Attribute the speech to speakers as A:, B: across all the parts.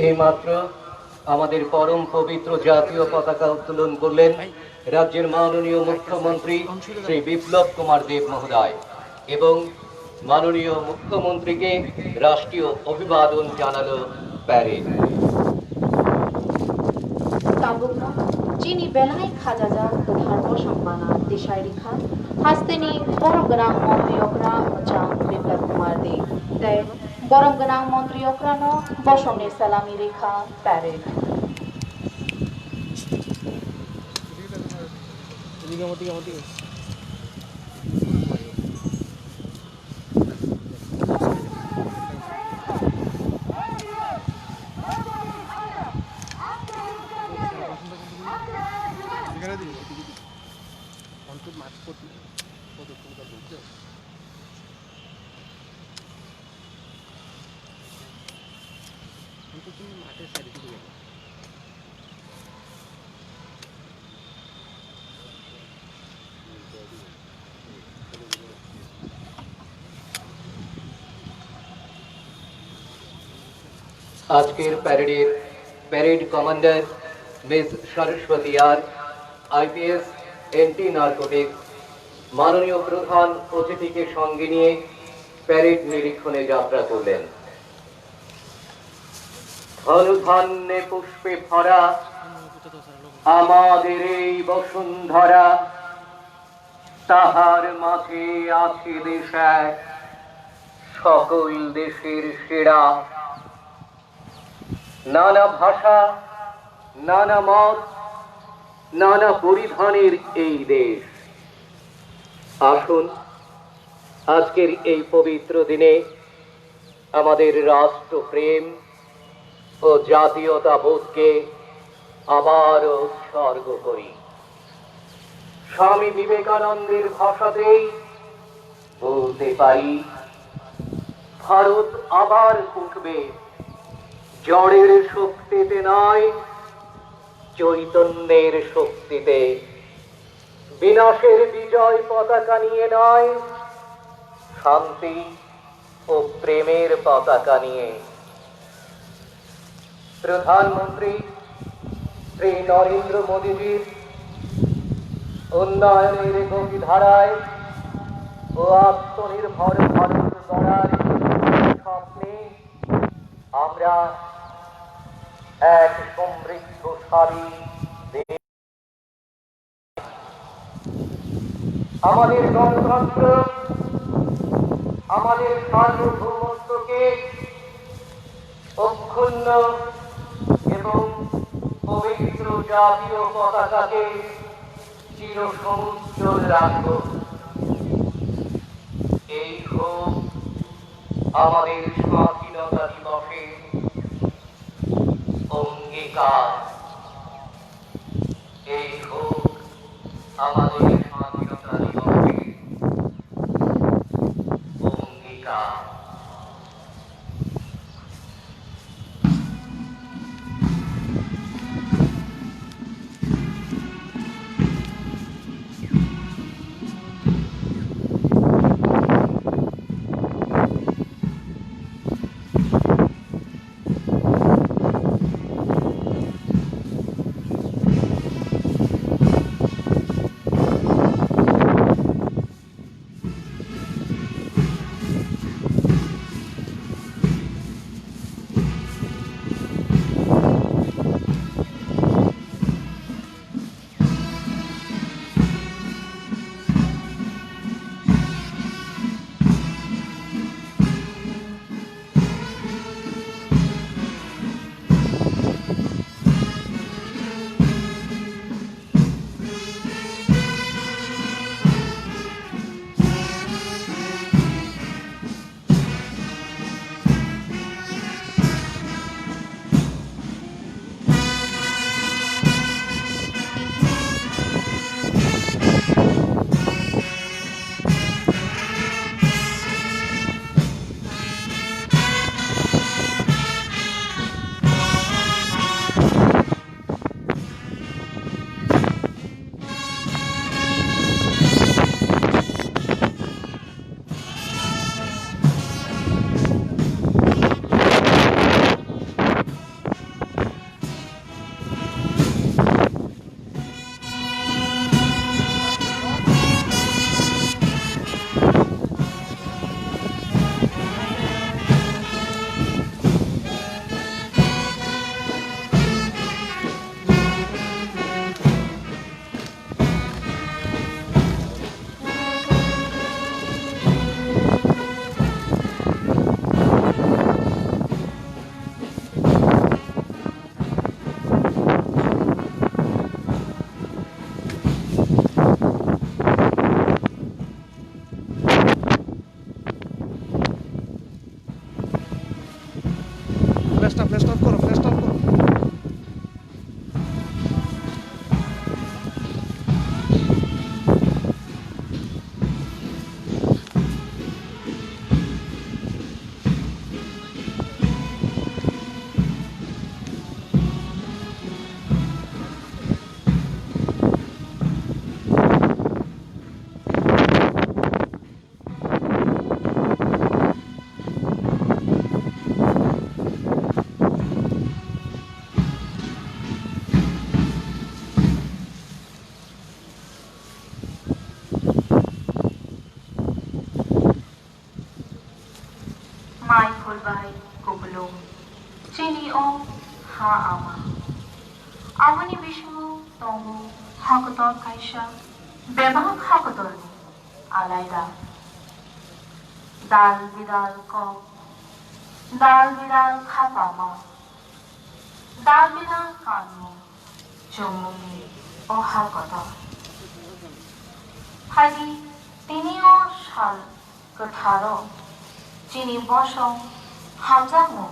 A: এইমাত্র আমাদের পরম পবিত্র জাতীয় পতাকা উত্তোলন করলেন রাজ্যের মাননীয় মুখ্যমন্ত্রী শ্রী বিপ্লব কুমার দেব মহোদয় এবং মাননীয় মুখ্যমন্ত্রীকে রাষ্ট্রীয় অভিবাদন জানালো প্যারেড।
B: चीनी बेलाई खाजाजा धर्म सम्माना दिशाई रेखा हास्तेनी बरम गनांग मंत्री ओकरा चांग बिप्लब कुमार दे तय बरम गनांग मंत्री ओकरा नो बसमने सलामी रेखा पैरेड
A: আজকের প্যারেডের প্যারেড কমান্ডার মিস সরস্বতী আর আইপিএস এন্টি নার্কোটিক্স মাননীয় প্রধান অতিথিকে সঙ্গে নিয়ে প্যারেড নিরীক্ষণে যাত্রা করলেন। ধনুধান্যে পুষ্পে ভরা আমাদের এই বসুন্ধরা, তাহার মাঝে আছে দেশ এক সকল দেশের সেরা। নানা ভাষা, নানা মত, নানা পরিধানের এই দেশ। আসুন আজকের এই পবিত্র দিনে আমাদের রাষ্ট্রপ্রেম ও জাতীয়তাবোধকে আবার উৎসর্গ করি। স্বামী বিবেকানন্দের ভাষাতেই বলতে পারি, ভারত আবার উঠবে জড়ের শক্তিতে নয়, চৈতন্যের শক্তিতে। বিনাশের বিজয় পতাকা নিয়ে নয়, শান্তি ও প্রেমের পতাকা নিয়ে। প্রধানমন্ত্রী শ্রী নরেন্দ্র মোদীজির উন্নয়নের গতিধারায় ও আত্মনির্ভর ভারত গড়ার স্বপ্নে আমরা এক সমৃদ্ধশালী দেশ। আমাদের গণতন্ত্র, আমাদের সার্বভৌমত্বকে অক্ষুণ্ণ এবং পবিত্র জাতীয় পতাকাকে চিরসমুজ্জ্বল রাখব। এই হোক আমাদের স্বাধীনতা দিবসে অঙ্গীকার। এই হোক আমাদের স্বাধীনতা দিবসে অঙ্গীকার।
B: Mai Kulbai Kukulung Chini O Ha Ama Awani Bishu Tongu Hakotor Kaisha Bebak Hakotor Alaida Dal Vidal Ko Dal Vidal Kapama Dal Vidal Kanu Jumumi O Hakotor Hagi Tinio Shal Kotaro Chini Bosong Hamzamu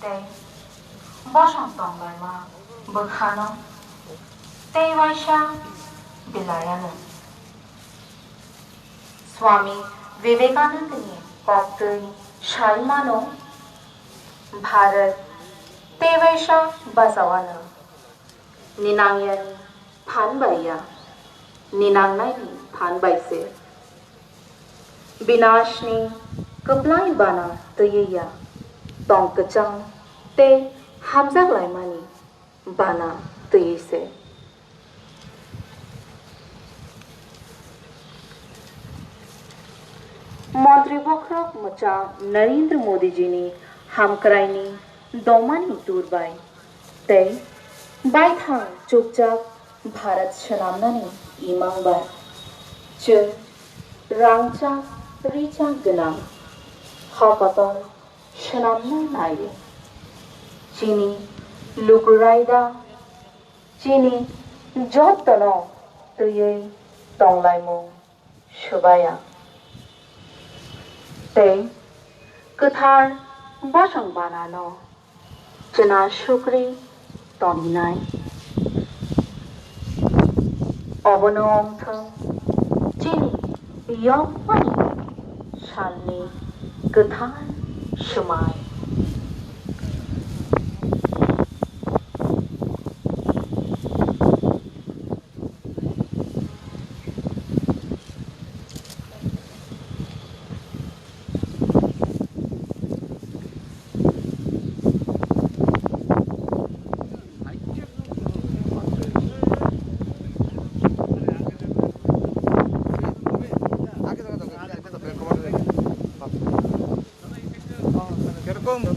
B: Te Bosong Tongarma Bukhano Te Vaisha Bilayana Swami Vivekanand ne Kopturi Shalmano Bharat Te Vaisha Basawana Ninangyan Phanbaya Ninangnai Phanbaise Binashni Kablai Bana Tayya Tongkachang Te Hamzak Laimani Bana Tayise मंत्री बखरक मचा नरेंद्र मोदी जी ने हम कराइनी दोमानी दूर by ते by था चुपचाप भारत शनामना ने इमांग बार च रांचा रिचा गनाम हाकतर शनामना नाये चीनी लुकुराइदा चीनी जॉब तनो तो ये तोंगलाइमो शुबाया ते कथार बसंग बानानो जना शुक्री तोनिनाय अबनो अंथं चीनी यौवनी शालनी कथार शुमाय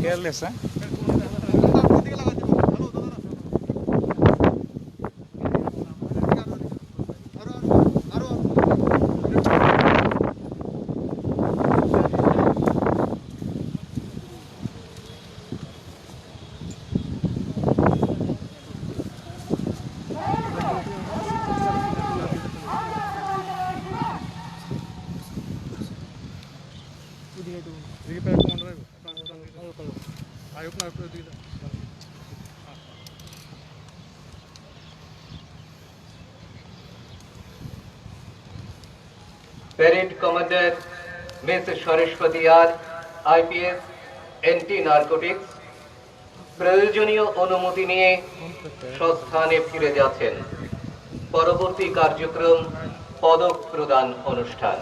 C: Careless, huh?
A: Parade Commander Ms. Saraswati R, IPS, Anti-Narcotics, প্রয়োজনীয় অনুমতি নিয়ে স্বস্থানে ফিরে যাচ্ছেন। পরবর্তী কার্যক্রম পদক প্রদান অনুষ্ঠান।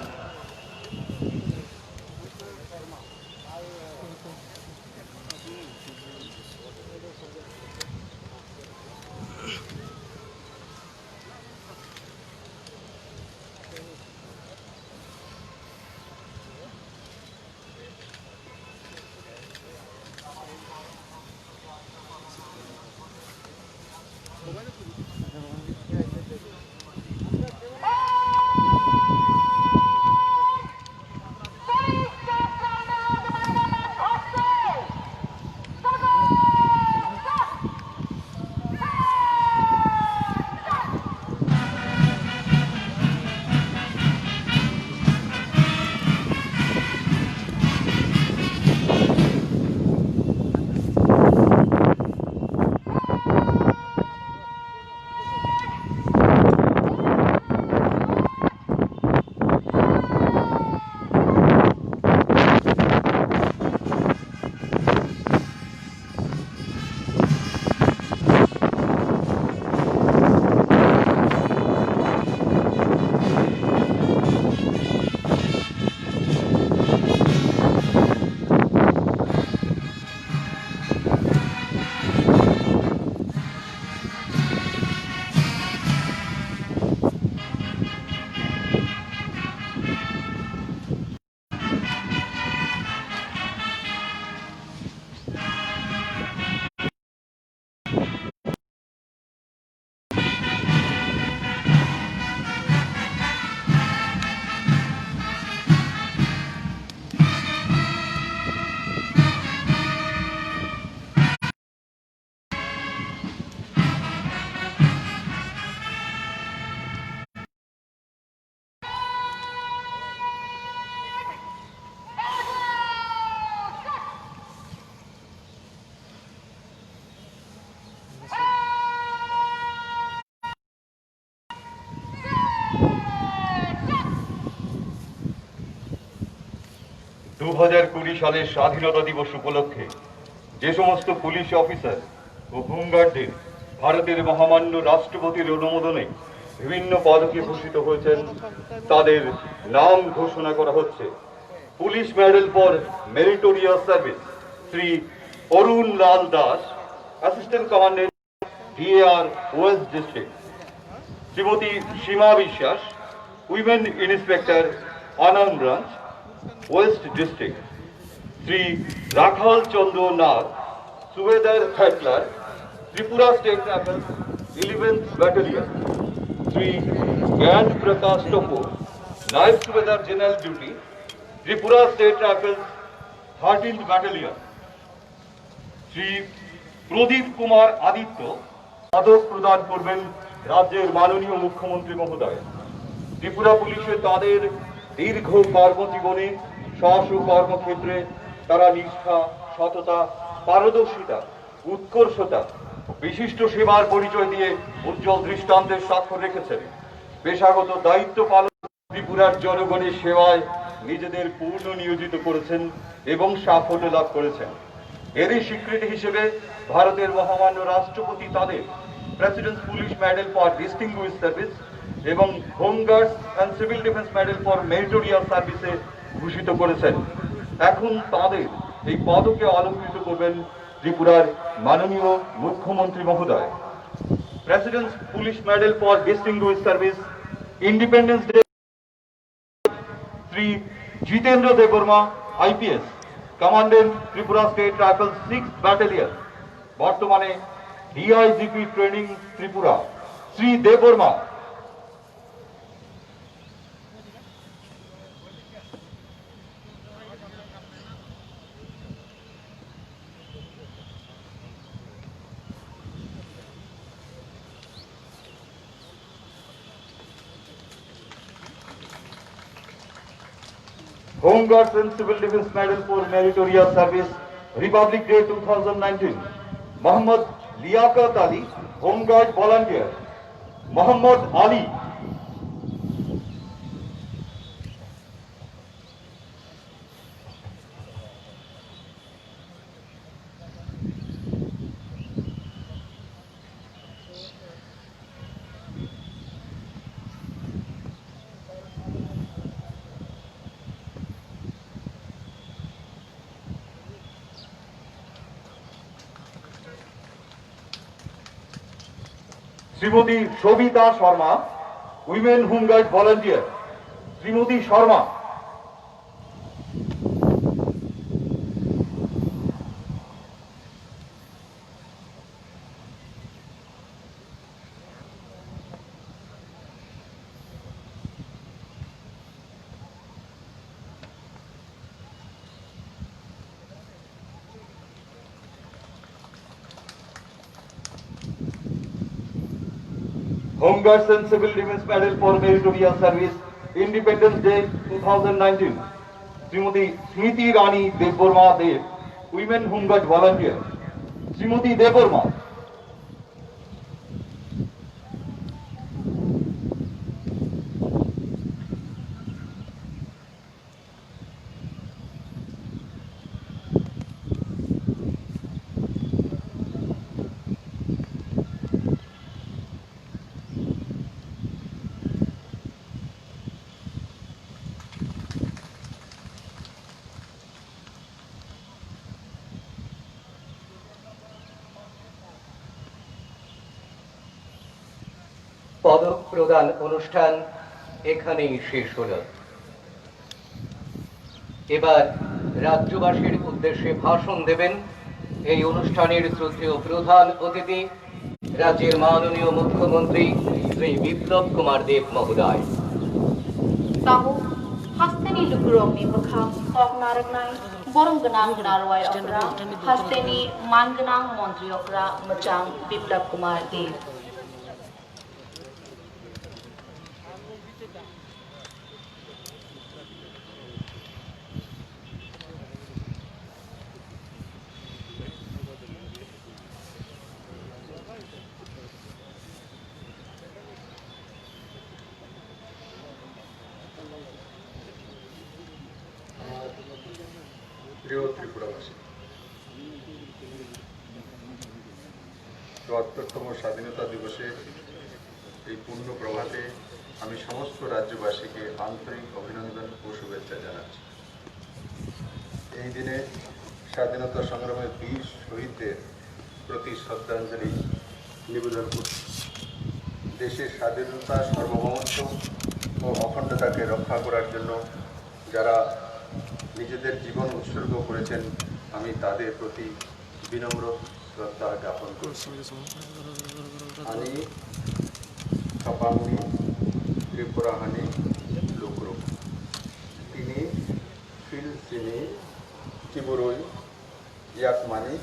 C: 2020 সালের স্বাধীনতা দিবস উপলক্ষে যে সমস্ত পুলিশ অফিসার ও হোমগার্ডদের ভারতের মহামান্য রাষ্ট্রপতির অনুমোদনে বিভিন্ন পদকে ভূষিত হয়েছেন তাদের নাম ঘোষণা করা হচ্ছে। Police medal for meritorious service Shri Arun Lal Das, assistant commandant DAR west district. Shrimati Seema Biswas, women inspector আনাম branch west district. Shri Rakhal Chandra Nath, subedar third class, Tripura state rifle 11th battalion. Shri Gyan Prakash Toppo, naib subedar general duty, Tripura state rifle 13th battalion. Shri Pradeep Kumar Aditya পদক প্রদান করবেন রাজ্যের মাননীয় মুখ্যমন্ত্রী মহোদয়। ত্রিপুরা পুলিশে তাদের দীর্ঘ কর্মজীবনে স্ব কর্মক্ষেত্রে তারা নিষ্ঠা, সততা, পারদর্শিতা, উৎকর্ষতা, বিশিষ্ট সেবার পরিচয় দিয়ে উজ্জ্বল দৃষ্টান্তের স্বাক্ষর রেখেছেন। পেশাগত দায়িত্ব পালন ত্রিপুরার জনগণের সেবায় নিজেদের পূর্ণ নিয়োজিত করেছেন এবং সাফল্য লাভ করেছেন। এরই স্বীকৃতি হিসেবে ভারতের মহামান্য রাষ্ট্রপতি তাদের president's police medal for distinguish service এবং home guards and civil defence medal for meritorious সার্ভিসে ভূষিত করেছেন। এখন তাদের এই পদকে অলঙ্কৃত করবেন ত্রিপুরার মাননীয় মুখ্যমন্ত্রী মহোদয়। Presidents police medal for distinguish service independence day Shri Jitendra Debbarma IPS, commandant Tripura state rifle 6th battalion, বর্তমানে DIGP training Tripura, Shri Debbarma. Home Guards and Civil Defense Medal for Meritorious Service, Republic Day 2019. Mohammad Liaquat Ali, Home Guard Volunteer. Mohammad Ali. Shrimati Savita Sharma, women home guard volunteer. Shrimati Sharma. Home Guards and Civil Defense Medal for Meritorious Service, Independence Day 2019. Srimati Smriti Rani Deborma Dev, Women Home Guard Volunteer. Srimati Deborma.
A: পদক প্রদান অনুষ্ঠান এখানেই শেষ হলো। এবার রাজ্যবাসীর উদ্দেশ্যে ভাষণ দেবেন এই অনুষ্ঠানের শ্রদ্ধেয় প্রধান অতিথি রাজ্যের মাননীয় মুখ্যমন্ত্রী শ্রী বিপ্লব কুমার দেব মহোদয়।
B: Tahu hasteni lukurong ni bakha ok naragnai borong ganang narwai okra hasteni man ganang montri okra machang Biplab Kumar Dev.
D: প্রিয় ত্রিপুরাবাসী, ৭৪তম স্বাধীনতা দিবসে এই পূর্ণ প্রভাতে আমি সমস্ত রাজ্যবাসীকে আন্তরিক অভিনন্দন ও শুভেচ্ছা জানাচ্ছি। এই দিনে স্বাধীনতা সংগ্রামের বীর শহীদদের প্রতি শ্রদ্ধাঞ্জলি নিবেদন করছি। দেশের স্বাধীনতা, সার্বভৌমত্ব ও অখণ্ডতাকে রক্ষা করার জন্য যারা নিজেদের জীবন উৎসর্গ করেছেন, আমি তাদের প্রতি বিনম্র শ্রদ্ধা জ্ঞাপন করছি। আনি কাপাংনি ত্রিপুরাহানি লুকরুক তিনি ফিল চিনি চিবুরই ইয়াকমানি